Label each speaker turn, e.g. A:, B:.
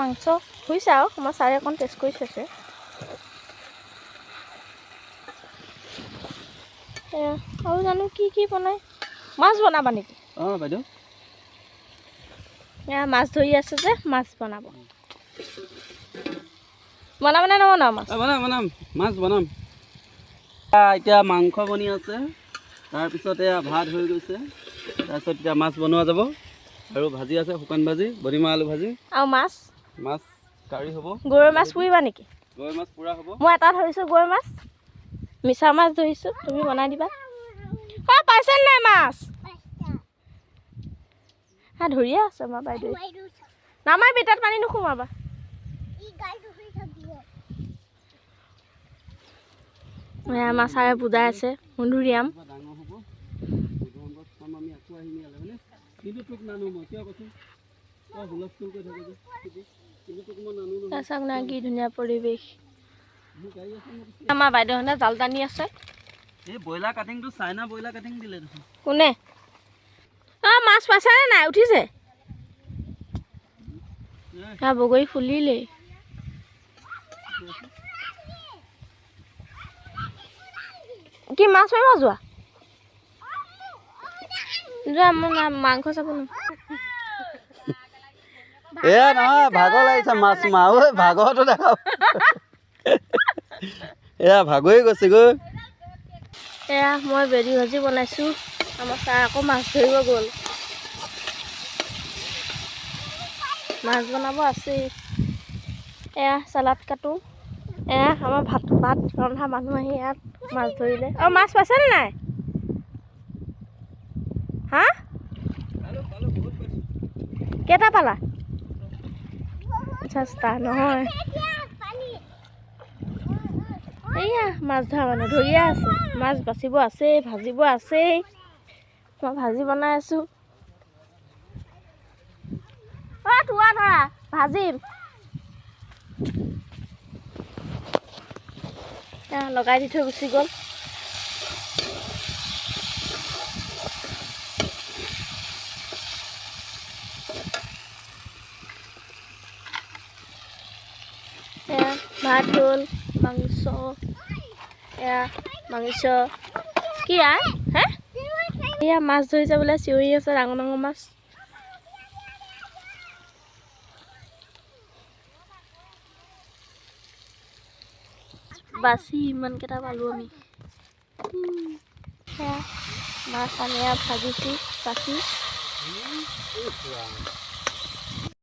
A: মাংস হৈছে আৰু আমাৰ ছাৰে অকণ টেষ্ট কৰি চাইছে। আৰু জানো কি কি বনাই। মাছ বনাবা নেকি?
B: অঁ বাইদেউ
A: মাছ ধৰি আছে যে মাছ বনাব। বনাবনে নবনাও মাছ?
B: বনাম মাছ বনাম। এতিয়া মাংস বনি আছে, তাৰপিছত এয়া ভাত হৈ গৈছে, তাৰপিছত এতিয়া মাছ বনোৱা যাব আৰু ভাজি আছে, শুকান ভাজি, বডিমাহ আলু ভাজি
A: আৰু মাছ
B: কাৰী হ'ব।
A: গৰৈ মাছ পুৰিবা নেকি?
B: গৰৈ মাছ পুৰা হ'ব।
A: মই এটা ধৰিছোঁ গৰৈ মাছ, মিছা মাছ ধৰিছোঁ, তুমি বনাই দিবা। পাইছে নাই মাছ? ধৰিয়ে আছে আমাৰ বাইদেউ। নামাৰিবি, তাত পানী নোসোমাবা। আমাৰ ছাৰে বুজাই আছে মধুৰিআম। চাওক না কি ধুনীয়া পৰিৱেশ। আমাৰ বাইদেউহঁতে জাল টানি আছে।
B: এই ব্ৰইলাৰ কাটিংটো চাইনা ব্ৰইলাৰ কাটিং দিলে দেখোন।
A: কোনে? মাছ পাইছেনে নাই? উঠিছে বগৰী ফুলিলেই। কি মাছ মাৰিব যোৱা? মই মাংস চাব ন।
B: এয়া নহয়, ভাগৰ লাগিছে মাছ মাৰ। ঐ ভাগৰটো দেখাও। এয়া ভাগৰি গৈছে গৈ।
A: এয়া মই বেৰি ভাজি বনাইছোঁ। আমাৰ ছাৰ আকৌ মাছ ধৰিব গ'ল। মাছ বনাব আছেই। এয়া চালাড কাটো। এয়া আমাৰ ভাত ৰন্ধা মানুহ আহি ইয়াত মাছ ধৰিলে। মাছ পাইছেনে নাই? হা? কেইটা পালা? চেষ্টা নহয়। এইয়া মাছ ধৰা মানুহ ধৰিয়ে আছে। মাছ বাচিব আছেই, ভাজিব আছেই। মই ভাজি বনাই আছোঁ। তোৱা ধৰা ভাজিম। লগাই দি থৈ গুচি গ'ল। এয়া ভাত হ'ল, মাংস। এয়া মাংস কি হে? এয়া মাছ ধৰিছে বোলে, চিঞৰি আছে ডাঙৰ ডাঙৰ মাছ। বাছি ইমানকেইটা পালোঁ আমি। সেয়া মাছ আনি ভাজিছোঁ বাছি।